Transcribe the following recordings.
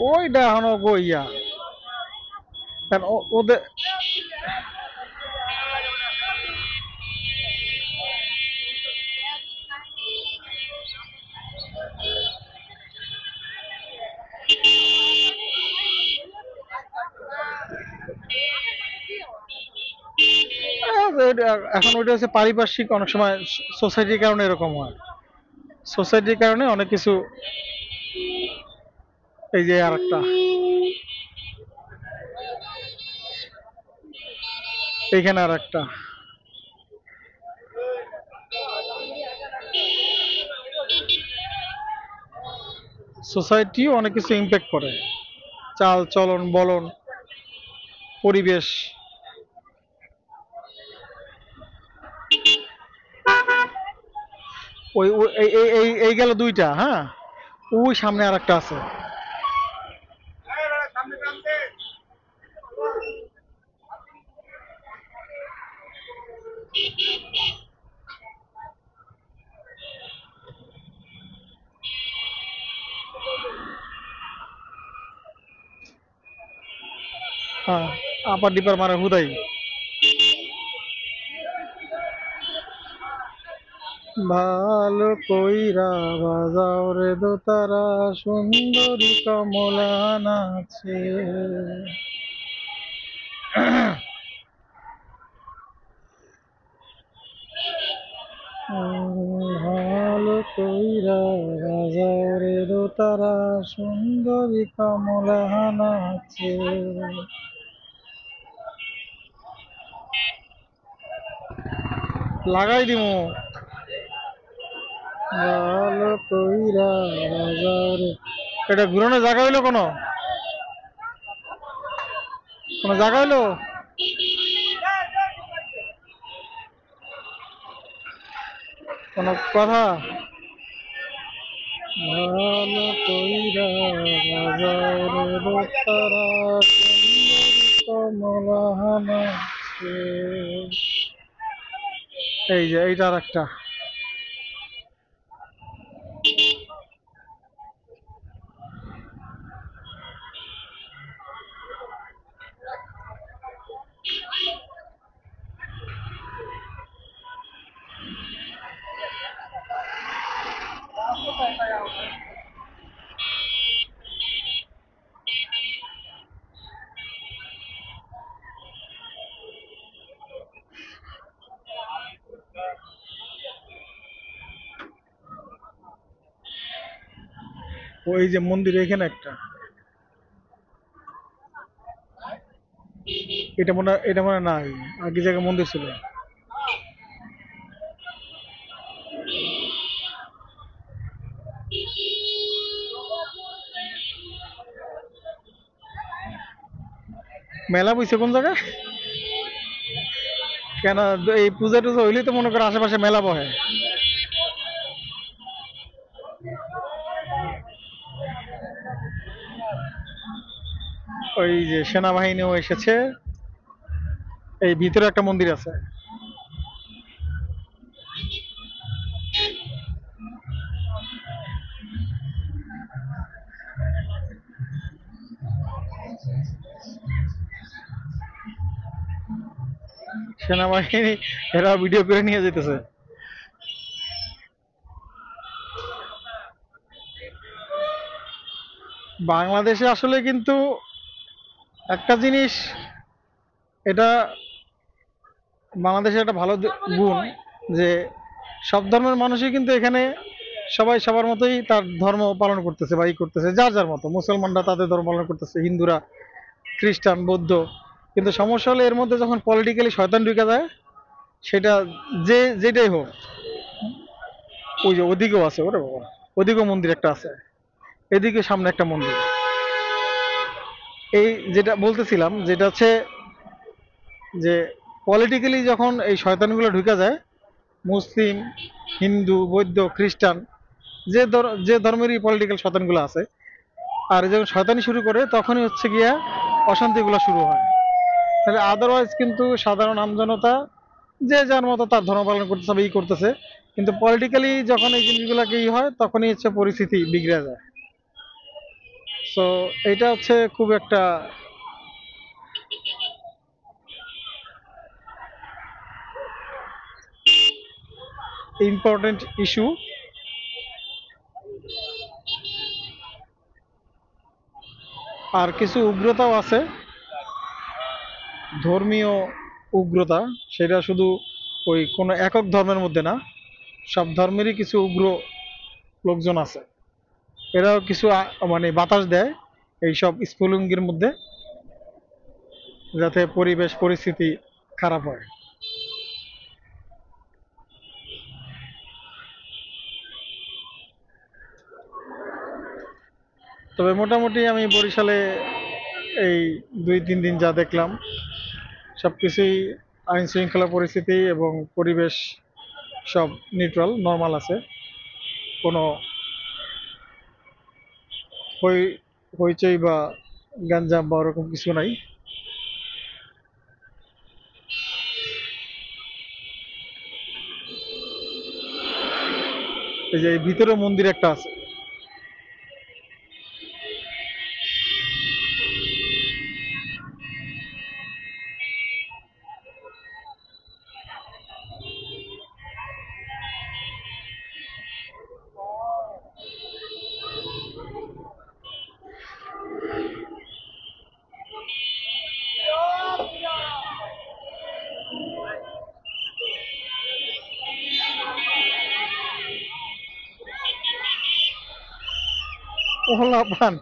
ওইটা এখনো গইয়া, কারণ ওদের এখন ওইটা হচ্ছে পারিপার্শ্বিক, অনেক সময় সোসাইটির কারণে এরকম হয়। সোসাইটির কারণে অনেক কিছু। এই যে আর একটা, এইখানে আর একটা সোসাইটিও অনেক কিছু ইম্প্যাক্ট করে, চাল চলন বলন, পরিবেশ। ওই এই এই এই এই গেল দুইটা, হ্যাঁ। ওই সামনে আর একটা আছে। হ্যাঁ, আপার ডিপার মানে হুদাই। ভালো কইরা বাজাও রে দোতারা, সুন্দরী কমলা নাচে। ভালো কইরা বাজাও রে দোতারা, সুন্দরী কমলা নাচে। লাগাই দিমু। ভালো কইরা বাজাও রে। এটা ঘুরানো জায়গা হইলো, কোনো কোনো জায়গা হইলো, কোনো কথা। ভালো কইরা বাজাও রে দোতারা, সুন্দরী কমলা নাচে। এই যে এইটা আর একটা। ওই যে মন্দির এখানে একটা, এটা মনে নাই, আগে জায়গায় মন্দির ছিল। মেলা বইছে কোন জায়গায়? কেন, এই পূজা টুজা হইলেই তো মনে করো আশেপাশে মেলা বহে। ওই যে সেনাবাহিনীও এসেছে, এই ভিতরে একটা মন্দির আছে। সেনাবাহিনী এরা ভিডিও করে নিয়ে যেতেছে। বাংলাদেশে আসলে কিন্তু একটা জিনিস, এটা বাংলাদেশের একটা ভালো গুণ, যে সব ধর্মের মানুষই কিন্তু এখানে সবাই সবার মতোই তার ধর্ম পালন করতেছে বা ই করতেছে, যার যার মতো। মুসলমানরা তাদের ধর্ম পালন করতেছে, হিন্দুরা, খ্রিস্টান, বৌদ্ধ। কিন্তু সমস্যা হলো এর মধ্যে যখন পলিটিক্যালি শয়তান ঢুকে যায়, সেটা যে যেটাই হোক। ওই যে ওদিকেও আছে, ওরে বাবা, ওদিকেও মন্দির একটা আছে, এদিকে সামনে একটা মন্দির। এই যেটা বলতেছিলাম, যেটা হচ্ছে যে পলিটিক্যালি যখন এই শয়তানগুলো ঢুকে যায়, মুসলিম, হিন্দু, বৌদ্ধ, খ্রিস্টান, যে ধর্মেরই পলিটিক্যাল শয়তানগুলো আছে, আর যখন শয়তানি শুরু করে তখনই হচ্ছে গিয়া অশান্তিগুলো শুরু হয়। তাহলে আদারওয়াইজ কিন্তু সাধারণ আমজনতা যে যার মতো তার ধর্ম পালন করতেছে বা করতেছে, কিন্তু পলিটিক্যালি যখন এই জিনিসগুলোকে হয় তখনই হচ্ছে পরিস্থিতি বিগড়ে যায়। সো এটা হচ্ছে খুব একটা ইম্পর্টেন্ট ইস্যু। আর কিছু উগ্রতাও আছে, ধর্মীয় উগ্রতা। সেটা শুধু ওই কোনো একক ধর্মের মধ্যে না, সব ধর্মেরই কিছু উগ্র লোকজন আছে। এরাও কিছু মানে বাতাস দেয় এইসব স্ফুলিঙ্গের মধ্যে, যাতে পরিবেশ পরিস্থিতি খারাপ হয়। তবে মোটামুটি আমি বরিশালে এই 2-3 দিন যা দেখলাম, সবকিছুই আইন শৃঙ্খলা পরিস্থিতি এবং পরিবেশ সব নিউট্রাল নর্মাল আছে। কোনো হই হইচই বা গ্যাঞ্জাম বা ওরকম কিছু নাই। এই যে এই ভিতরে মন্দির একটা আছে। ওহলা পান।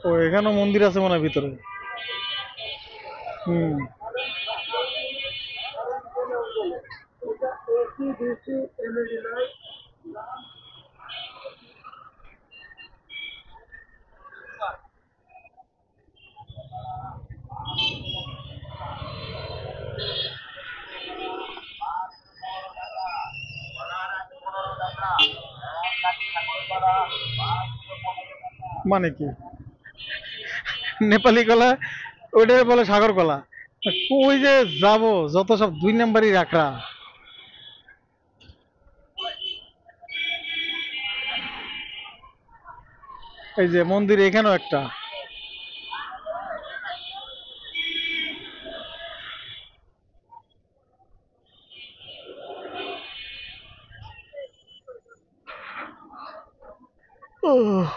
ও এখানেও মন্দির আছে মনে হয় ভিতরে। হুম। মানে কি নেপালি কলা? ওইটাকে বলে সাগর কলা। ওই যে যাব, যত সব 2 নাম্বারই রাখরা। এই যে মন্দির এখানেও একটা। ওহ,